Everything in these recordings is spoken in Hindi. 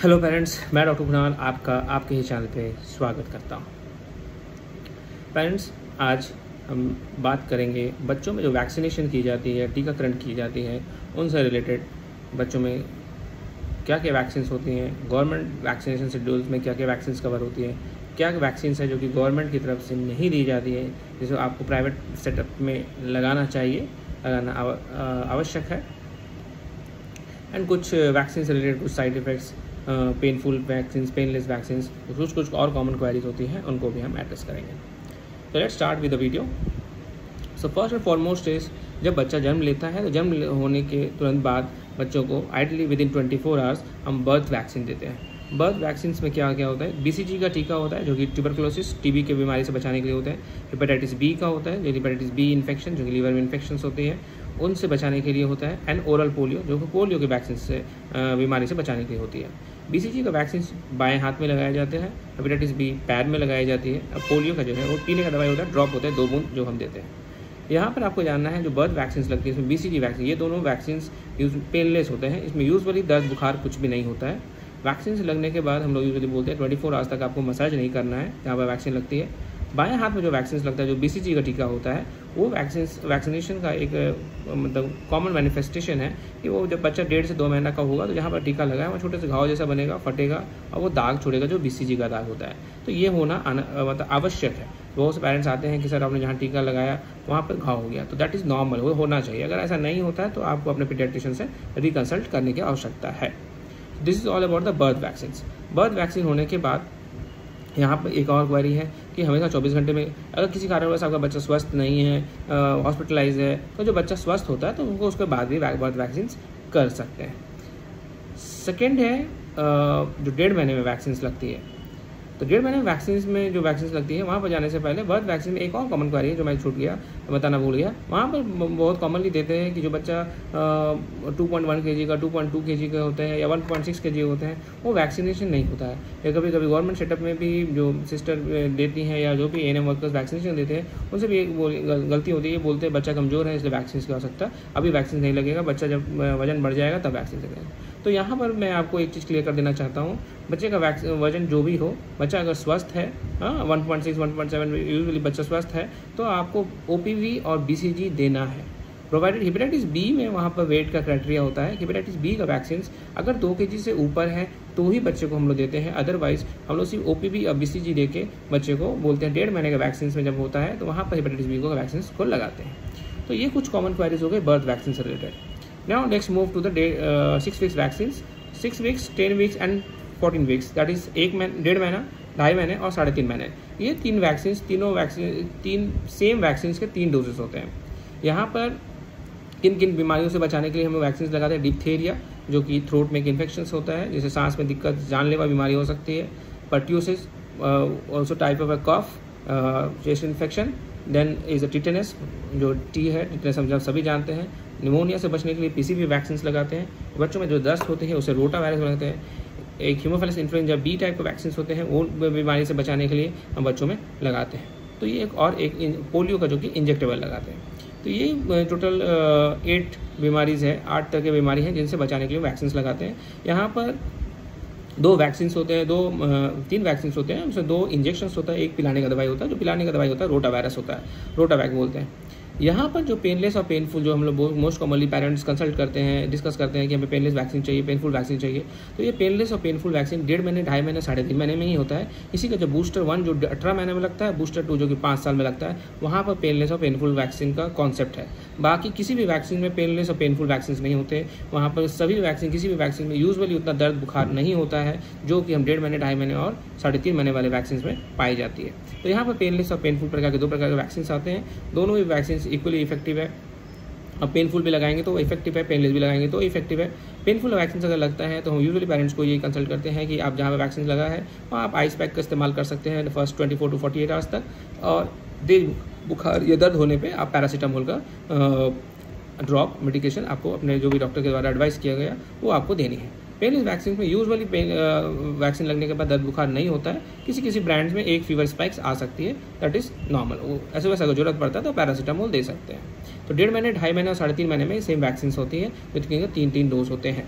हेलो पेरेंट्स, मैं डॉक्टर कुणाल आपका आपके ही चैनल पे स्वागत करता हूँ। पेरेंट्स, आज हम बात करेंगे बच्चों में जो वैक्सीनेशन की जाती है, टीकाकरण की जाती है, उनसे रिलेटेड बच्चों में क्या क्या वैक्सीन होती हैं, गवर्नमेंट वैक्सीनेशन शेड्यूल्स में क्या क्या वैक्सीन कवर होती है, क्या वैक्सीन है जो कि गवर्नमेंट की तरफ से नहीं दी जाती है, जिसे आपको प्राइवेट सेटअप में लगाना चाहिए, लगाना आवश्यक है, एंड कुछ वैक्सीन से रिलेटेड कुछ side effects, painful vaccine, painless vaccine, कुछ और कॉमन क्वेरीज होती हैं, उनको भी हम एड्रेस करेंगे। तो let's start with the video. So first and foremost is, जब बच्चा जन्म लेता है तो जन्म होने के तुरंत बाद बच्चों को आइडली विद इन 24 आवर्स हम बर्थ वैक्सीन देते हैं। बर्थ वैक्सीन में क्या क्या होता है? BCG का टीका होता है जो कि ट्यूबरकुलोसिस, TB के बीमारी से बचाने के लिए होता है। हेपेटाइटिस B का होता है जो हेपेटाइटिस B इन्फेक्शन, जो कि लीवर में इन्फेक्शन होती है, उनसे बचाने के लिए होता है। एंड ओरल पोलियो, जो कि पोलियो के वैक्सीन से बीमारी से बचाने के लिए होती है। BCG का वैक्सीन बाएं हाथ में लगाए जाते हैं, हेपेटाइटिस B पैर में लगाई जाती है। अब पोलियो का जो है वो पीने का दवाई होता है, ड्रॉप होता है 2 बूंद जो हम देते हैं। यहाँ पर आपको जानना है जो बर्थ वैक्सीन लगती है, इसमें BCG वैक्सीन, ये दोनों वैक्सीन पेनलेस होते हैं। इसमें यूजुअली दर्द बुखार कुछ भी नहीं होता है। वैक्सीन से लगने के बाद हम लोग यूजुअली बोलते हैं 24 आवर्स तक आपको मसाज नहीं करना है जहाँ पर वैक्सीन लगती है। बाएं हाथ में जो वैक्सीन लगता है, जो BCG का टीका होता है, वो वैक्सीनेशन का एक मतलब कॉमन मैनिफेस्टेशन है कि वो जब बच्चा 1.5 से 2 महीना का होगा तो जहाँ पर टीका लगा है वहाँ छोटे से घाव जैसा बनेगा, फटेगा और वो दाग छोड़ेगा जो BCG का दाग होता है। तो ये होना मतलब आवश्यक है। बहुत से पेरेंट्स आते हैं कि सर आपने जहाँ टीका लगाया वहाँ पर घाव हो गया, तो दैट इज़ नॉर्मल, वो होना चाहिए। अगर ऐसा नहीं होता है तो आपको अपने पीडियाट्रिशियन से रिकंसल्ट करने की आवश्यकता है। This is all about the birth vaccine. Birth vaccine होने के बाद यहाँ पर एक और क्वेरी है कि हमेशा 24 घंटे में अगर किसी कारणवश आपका बच्चा स्वस्थ नहीं है, हॉस्पिटलाइज है, तो जो बच्चा स्वस्थ होता है तो उनको उसके बाद भी बर्थ वैक्सीन कर सकते हैं। सेकेंड है जो 1.5 महीने में वैक्सीन लगती है। तो 1.5 महीने में वैक्सीन में जो वैक्सीन लगती है वहाँ पर जाने से पहले बर्थ वैक्सीन में एक और कॉमन क्वेरी है जो मैं छूट गया, बताना भूल गया। वहाँ पर बहुत कॉमनली देते हैं कि जो बच्चा 2.1 kg का, 2.2 kg का होता है या 1.6 kg होते हैं, वो वैक्सीनेशन नहीं होता है। या कभी कभी गवर्नमेंट सेटअप में भी जो सिस्टर देती हैं या जो भी ANM वर्कर्स वैक्सीनेशन देते हैं, उनसे भी एक गलती होती है, बोलते हैं बच्चा कमज़ोर है इसलिए वैक्सीन की आवश्यकता, अभी वैक्सीन नहीं लगेगा, बच्चा जब वजन बढ़ जाएगा तब वैक्सीन लगेगा। तो यहाँ पर मैं आपको एक चीज़ क्लियर कर देना चाहता हूँ, बच्चे का वजन जो भी हो, बच्चा अगर स्वस्थ है, 1.6 1.7 यूजुअली बच्चा स्वस्थ है, तो आपको OPV और BCG देना है। प्रोवाइडेड हेपेटाइटिस B में वहाँ पर वेट का क्राइटेरिया होता है। हेपेटाइटिस B का वैक्सीन अगर 2 kg से ऊपर है तो ही बच्चे को हम लोग देते हैं, अदरवाइज हम लोग सिर्फ OPV और BCG दे के बच्चे को बोलते हैं 1.5 महीने का वैक्सीन में जब होता है तो वहाँ पर हेपेटाइटिस B को वैक्सीन को लगाते हैं। तो ये कुछ कॉमन क्वेरीज हो गए बर्थ वैक्सीन से related. Now let's move to the 6 weeks vaccines. 6 weeks, 10 weeks and 14 weeks. That is 1.5 महीना, 2.5 महीने और 3.5 महीने। ये 3 वैक्सीन, तीन सेम वैक्सीन के 3 डोजेस होते हैं। यहाँ पर किन किन बीमारियों से बचाने के लिए हम लोग लगाते हैं? डिप्थेरिया, जो कि थ्रोट में एक इन्फेक्शन होता है जिससे सांस में दिक्कत, जानलेवा बीमारी हो सकती है। Pertussis, also type of a cough, chest infection. Then is a tetanus, जो टी है, टिटेनस हम सभी जानते हैं। निमोनिया से बचने के लिए PCV वैक्सीन लगाते हैं। बच्चों में जो दस्त होते हैं उसे रोटा वायरस लगाते हैं। एक हीमोफिलस इन्फ्लुएंजा B टाइप के वैक्सीन होते हैं, वो बीमारी से बचाने के लिए हम बच्चों में लगाते हैं। तो ये एक पोलियो का जो कि इंजेक्टेबल लगाते हैं। तो ये टोटल 8 बीमारीज है, 8 तरह की बीमारी हैं जिनसे बचाने के लिए वैक्सीन लगाते हैं। यहाँ पर 2 वैक्सीन होते हैं, 3 वैक्सीन होते हैं, उसमें 2 इंजेक्शन होता है, एक पिलाने का दवाई होता है। जो पिलाने का दवाई होता है रोटा वायरस होता है, रोटावैक बोलते हैं। यहाँ पर जो पेनलेस और पेनफुल, जो हम लोग मोस्ट कॉमनली पेरेंट्स कंसल्ट करते हैं, डिस्कस करते हैं कि हमें पेनलेस वैक्सीन चाहिए, पेनफुल वैक्सीन चाहिए, तो ये पेनलेस और पेनफुल वैक्सीन 1.5 महीने, 2.5 महीने, 3.5 महीने में ही होता है। इसी का जो बूस्टर 1 जो 18 महीने में लगता है, बूस्टर 2 जो कि 5 साल में लगता है, वहाँ पर पेनलेस और पेनफुल वैक्सीन का कॉन्सेप्ट है। बाकी किसी भी वैक्सीन में पेनलेस और पेनफुल वैक्सीन नहीं होते। वहाँ पर सभी वैक्सीन, किसी भी वैक्सीन में यूजुअली उतना दर्द बुखार नहीं होता है जो कि हम 1.5 महीने, 2.5 महीने और 3.5 महीने वाले वैक्सीन में पाई जाती है। तो यहाँ पर पेनलेस और पेनफुल प्रकार के 2 प्रकार के वैक्सीन आते हैं। दोनों ही वैक्सीन इक्वली इफेक्टिव है। अब पेनफुल भी लगाएंगे तो इफेक्टिव है, पेनलेस भी लगाएंगे तो इफेक्टिव है। पेनफुल वैक्सीन अगर लगता है तो हम यूजुअली पेरेंट्स को ये कंसल्ट करते हैं कि आप जहाँ पर वैक्सीन लगा है वहाँ आप आइस पैक का इस्तेमाल कर सकते हैं फर्स्ट 24 to 48 आवर्स तक, और तेज बुखार या दर्द होने पे आप पैरासीटामोल का ड्रॉप मेडिकेशन आपको अपने जो भी डॉक्टर के द्वारा एडवाइस किया गया वो आपको देनी है। पेनलेस वैक्सीन में यूजुअली वैक्सीन लगने के बाद दर्द बुखार नहीं होता है। किसी ब्रांड्स में एक फीवर स्पाइक्स आ सकती है, दैट इज़ नॉर्मल। ऐसे वैसे अगर जरूरत पड़ता है तो पैरासीटामोल दे सकते हैं। तो 1.5 महीने, 2.5 महीने और 3.5 महीने में सेम वैक्सीन होती है, जिसके 3 डोज होते हैं।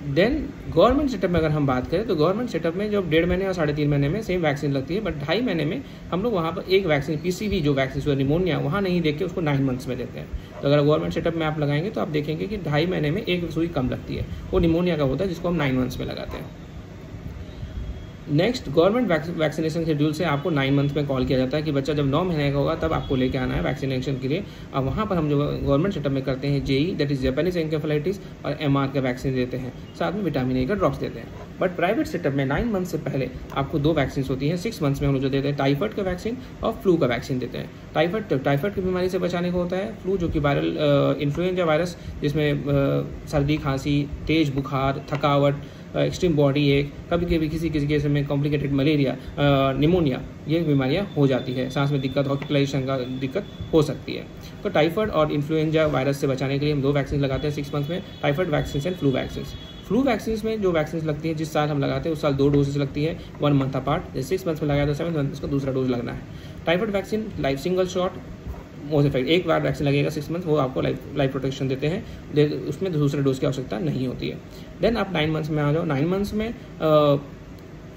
देन गवर्नमेंट सेटअप में अगर हम बात करें तो गवर्नमेंट सेटअप में जो 1.5 महीने और 3.5 महीने में सेम वैक्सीन लगती है, बट 2.5 महीने में हम लोग वहाँ पर एक वैक्सीन PCV जो वैक्सीन निमोनिया वहाँ नहीं देख के उसको 9 मंथ्स में देते हैं। तो अगर गवर्नमेंट सेटअप में आप लगाएंगे तो आप देखेंगे कि 2.5 महीने में एक सुई कम लगती है, वो निमोनिया का होता है जिसको हम 9 मंथ्स में लगाते हैं। नेक्स्ट गवर्नमेंट वैक्सीनेशन शेड्यूल से आपको 9 मंथ में कॉल किया जाता है कि बच्चा जब 9 महीने का होगा तब आपको लेके आना है वैक्सीनेशन के लिए। अब वहाँ पर हम जो गवर्नमेंट सेटअप में करते हैं JE दैट इज जापानीज एन्केफेलाइटिस और MR का वैक्सीन देते हैं, साथ में विटामिन A का ड्रॉप्स देते हैं। बट प्राइवेट सेटअप में 9 मंथ से पहले आपको 2 वैक्सीन होती हैं। 6 मंथ्स में हम लोग जो देते हैं टाइफाइड का वैक्सीन और फ्लू का वैक्सीन देते हैं। टाइफाइड की बीमारी से बचाने को होता है, फ्लू जो कि वायरल इन्फ्लुएंजा वायरस जिसमें सर्दी खांसी, तेज बुखार, थकावट, एक्सट्रीम बॉडी एक, कभी कभी किसी केस में कॉम्प्लिकेटेड मलेरिया, निमोनिया, ये बीमारियां हो जाती है, सांस में दिक्कत, हॉस्पिटलाइजेशन का दिक्कत हो सकती है। तो टाइफाइड और इन्फ्लुएंजा वायरस से बचाने के लिए हम 2 वैक्सीन लगाते हैं 6 मंथ्स में, typhoid vaccine and flu vaccine. Flu vaccine में जो वैक्सीन लगती है जिस साल हम लगाते हैं उस साल 2 डोजेस लगती है 1 मंथ अपार्ट। जैसे 6 मंथ्स में लगाया तो 7 मंथ उसका दूसरा डोज लगना है। Typhoid vaccine life single shot most effect, एक बार वैक्सीन लगेगा 6 मंथ्स, वो आपको लाइफ प्रोटेक्शन देते हैं, उसमें दूसरे डोज की आवश्यकता नहीं होती है। देन आप 9 मंथ्स में आ जाओ। 9 मंथ्स में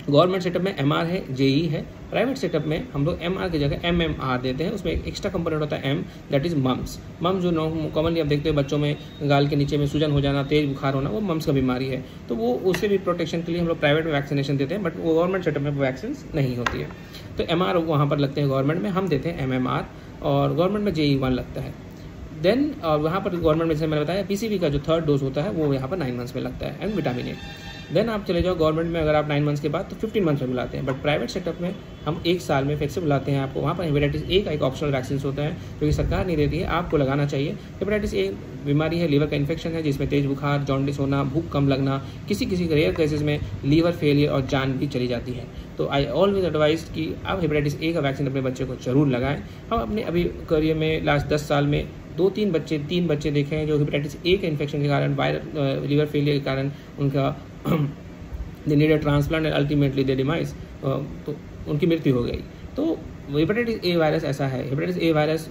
गवर्नमेंट सेटअप में MR है, JE है। प्राइवेट सेटअप में हम लोग MR की जगह MMR देते हैं, उसमें एक एक्स्ट्रा कंपोनेंट होता है M that is mumps. Mumps जो कॉमनली आप देखते हैं बच्चों में गाल के नीचे में सूजन हो जाना, तेज बुखार होना, वो मम्स का बीमारी है। तो वो उससे भी प्रोटेक्शन के लिए हम लोग प्राइवेट में वैक्सीनेशन देते हैं, बट वो गवर्नमेंट सेटअप में वैक्सीन नहीं होती है। तो MR वहाँ पर लगते हैं गवर्नमेंट में, हम देते हैं MMR, और गवर्नमेंट में JE 1 लगता है। देन और वहाँ पर गवर्नमेंट में जैसे मैंने बताया PCV का जो 3rd डोज होता है वो यहाँ पर 9 मंथ्स में लगता है, एंड विटामिन A। देन आप चले जाओ गवर्नमेंट में, अगर आप 9 मंथ्स के बाद तो 15 मंथ्स में बुलाते हैं, बट प्राइवेट सेटअप में हम 1 साल में फिर से बुलाते हैं आपको। वहाँ पर हेपेटाइटिस A का एक ऑप्शनल वैक्सीन होता है जो कि सरकार नहीं देती है, आपको लगाना चाहिए। हेपेटाइटिस A बीमारी है, लीवर का इन्फेक्शन है जिसमें तेज बुखार, जॉन्डिस होना, भूख कम लगना, किसी रेयर केसेस में लीवर फेलियर और जान भी चली जाती है। तो आई ऑलवेज एडवाइज कि आप हेपेटाइटिस A का वैक्सीन अपने बच्चे को जरूर लगाएं। हम अपने अभी करियर में लास्ट 10 साल में 3 बच्चे देखे हैं जो हेपेटाइटिस A के इन्फेक्शन के कारण, वायरल लीवर फेलियर के कारण उनका they need a transplant and ultimately they demise, तो उनकी मृत्यु हो गई। तो हेपेटाइटिस A वायरस ऐसा है, हेपेटाइटिस A वायरस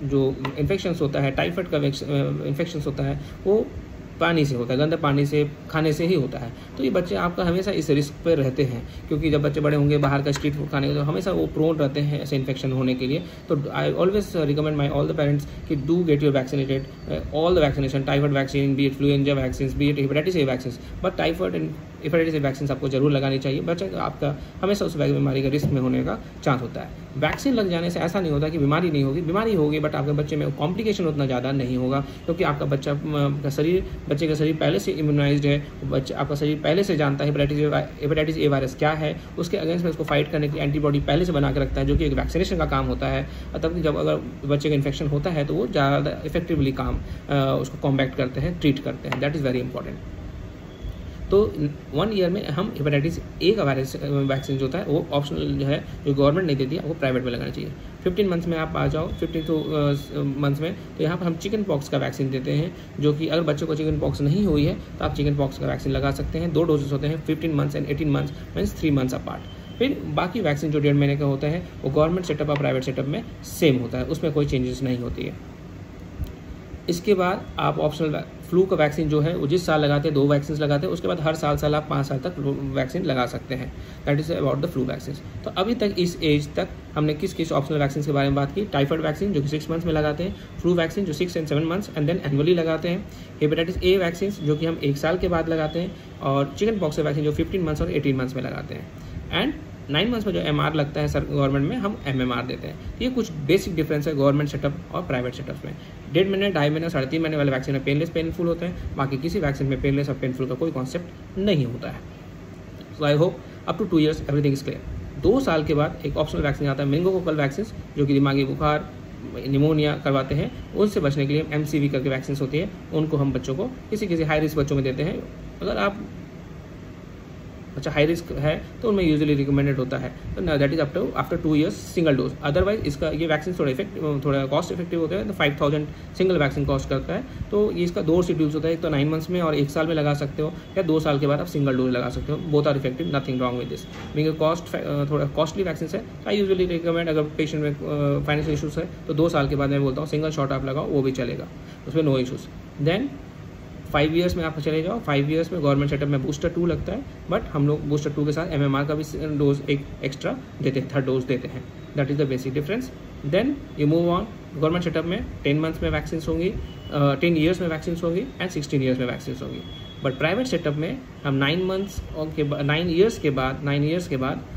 जो इन्फेक्शंस होता है, टाइफाइड का इन्फेक्शंस होता है, वो पानी से होता है, गंदे पानी से, खाने से ही होता है। तो ये बच्चे आपका हमेशा इस रिस्क पर रहते हैं, क्योंकि जब बच्चे बड़े होंगे बाहर का स्ट्रीट फूड खाने के तो हमेशा वो प्रोन रहते हैं ऐसे इन्फेक्शन होने के लिए। तो I always recommend my all the parents कि do get your vaccinated, all the vaccination, typhoid vaccine, be it influenza vaccine, be it hepatitis A vaccine, but typhoid and hepatitis A vaccine आपको जरूर लगानी चाहिए। बच्चे आपका हमेशा उस बीमारी का रिस्क में होने का चांस होता है। वैक्सीन लग जाने से ऐसा नहीं होता कि बीमारी नहीं होगी, बीमारी होगी बट आपके बच्चे में कॉम्प्लिकेशन उतना ज़्यादा नहीं होगा, क्योंकि आपका बच्चे का शरीर पहले से इम्यूनाइज्ड है, आपका शरीर पहले से जानता है हेपेटाइटिस A वायरस क्या है, उसके अगेंस्ट में उसको फाइट करने की एंटीबॉडी पहले से बना के रखता है, जो कि एक वैक्सीनेशन का काम होता है। तब जब अगर बच्चे का इन्फेक्शन होता है तो वो ज़्यादा इफेक्टिवली उसको कॉम्बैक्ट करते हैं, ट्रीट करते हैं। That is very important. तो 1 ईयर में हम हेपेटाइटिस A का वायरस वैक्सीन जो होता है वो ऑप्शनल जो है, जो गवर्नमेंट नहीं देती है, वो प्राइवेट में लगाना चाहिए। 15 मंथ्स में आप आ जाओ, 15 मंथ्स में, तो यहाँ पर हम चिकन पॉक्स का वैक्सीन देते हैं, जो कि अगर बच्चों को चिकन पॉक्स नहीं हुई है तो आप चिकन पॉक्स का वैक्सीन लगा सकते हैं। 2 डोजेस होते हैं, 15 months and 18 months, means 3 months apart. फिर बाकी वैक्सीन जो 1.5 महीने का होता है वो गवर्नमेंट सेटअप और प्राइवेट सेटअप में सेम होता है, उसमें कोई चेंजेस नहीं होती है। इसके बाद आप ऑप्शनल फ्लू का वैक्सीन जो है वो जिस साल लगाते हैं 2 वैक्सीन लगाते हैं, उसके बाद हर साल आप 5 साल तक वैक्सीन लगा सकते हैं। That is about the flu vaccine. तो अभी तक इस एज तक हमने किस ऑप्शनल वैक्सीन के बारे में बात की। टाइफाइड वैक्सीन जो कि 6 मंथ्स में लगाते हैं, फ्लू वैक्सीन जो 6 and 7 months and then annually लगाते हैं, हेपेटाइटिस A वैक्सीन जो कि हम 1 साल के बाद लगाते हैं, और चिकन पॉक्स वैक्सीन जो 15 मंथ्स और 18 मंथ्स में लगाते हैं। एंड 9 मंथ्स में जो MR लगता है सर गवर्नमेंट में, हम MMR देते हैं। ये कुछ बेसिक डिफरेंस है गवर्नमेंट सेटअप और प्राइवेट सेटअप में। 1.5 महीने, 2.5 महीने, 3.5 महीने वाले वैक्सीन में पेनलेस पेनफुल होते हैं, बाकी किसी वैक्सीन में पेनलेस और पेनफुल का कोई कॉन्सेप्ट नहीं होता है। So I hope up to 2 years everything is clear. 2 साल के बाद एक ऑप्शनल वैक्सीन आता है मेनिंगोकोकल वैक्सीन, जो कि दिमागी बुखार, निमोनिया करवाते हैं, उनसे बचने के लिए MCV करके वैक्सीन होती है, उनको हम बच्चों को किसी हाई रिस्क बच्चों में देते हैं। अगर आप अच्छा हाई रिस्क है तो उनमें यूजुअली रिकमेंडेड होता है, तो that is after 2 years single dose. Otherwise इसका ये वैक्सीन थोड़ा कॉस्ट इफेक्टिव होता है, तो 5000 सिंगल वैक्सीन कॉस्ट करता है। तो ये इसका 2 शेड्यूल्स होता है, एक तो 9 मंथ्स में और 1 साल में लगा सकते हो, या 2 साल के बाद आप सिंगल डोज लगा सकते हो। Both are effective, nothing wrong with this. Because cost थोड़ा कॉस्टली वैक्सीन है, आई यूजुअली रिकमेंड, अगर पेशेंट में फाइनेंशियल इशूज़ है तो 2 साल के बाद मैं बोलता हूँ सिंगल शॉट आप लगाओ, वो भी चलेगा, उसमें नो इशूज़। देन 5 ईयर्स में आप चले जाओ, 5 ईयर्स में गवर्नमेंट सेटअप में बूस्टर 2 लगता है, बट हम लोग बूस्टर 2 के साथ MMR का भी डोज एक एक्स्ट्रा देते हैं, 3rd डोज देते हैं। That is the basic difference. Then you move on. Government setup में 10 मंथ्स में वैक्सीन होंगी, 10 ईयर्स में वैक्सीन होंगी एंड 16 ईयर्स में वैक्सीन होंगी। बट प्राइवेट सेटअप में हम 9 मंथ्स के 9 ईयर्स के बाद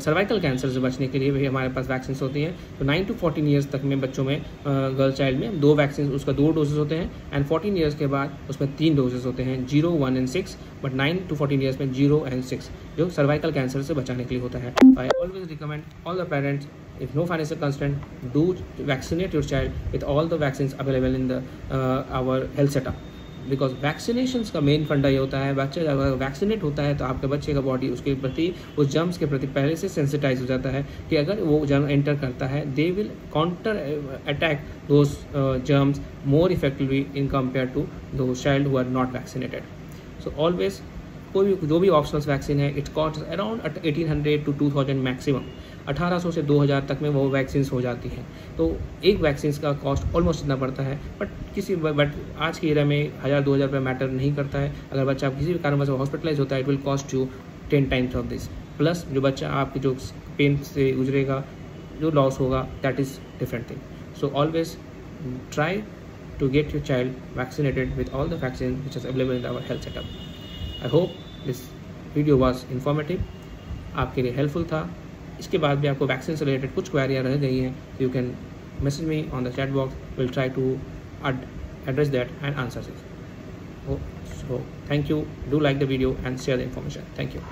सर्वाइकल कैंसर से बचने के लिए भी हमारे पास वैक्सीन होती हैं। तो 9 to 14 ईयर्स तक में बच्चों में गर्ल चाइल्ड में 2 वैक्सीन, उसका 2 डोजेस होते हैं एंड 14 ईयर्स के बाद उसमें 3 डोजेस होते हैं, 0, 1 एंड 6। बट 9 to 14 ईयर्स में 0 and 6 जो सर्वाइकल कैंसर से बचाने के लिए होता है। आई always recommend all the parents, if no financial constraint, do vaccinate your child with all the vaccines available in the our health setup, because vaccinations का मेन फंडा ये होता है, बच्चा अगर वैक्सीनेट होता है तो आपके बच्चे का बॉडी उसके प्रति, उस जर्म्स के प्रति पहले से सेंसिटाइज हो जाता है कि अगर वो जर्म एंटर करता है they will counter attack those germs more effectively in compare to those child who are not vaccinated. So always कोई भी जो भी ऑप्शनल वैक्सीन है, it's cost around 1800 to 2000 maximum, 1800 से 2000 तक में वो वैक्सीन हो जाती हैं। तो एक वैक्सीन का कॉस्ट ऑलमोस्ट इतना पड़ता है। बट आज की एरा में 1000-2000 रुपये मैटर नहीं करता है। अगर बच्चा किसी भी कारणवश हॉस्पिटलाइज होता है, it will cost you 10 times of this, plus जो बच्चा आपके जो पेन से गुजरेगा, जो लॉस होगा, that is different thing. So always try to get your child vaccinated with all the vaccine which is available in our health setup. I hope this video was informative, आपके लिए हेल्पफुल था। इसके बाद भी आपको वैक्सीन से रिलेटेड कुछ क्वेरियाँ रह गई हैं, you can message me on the chat box, will try to address that and answer it. So thank you, do like the video and share the information. Thank you.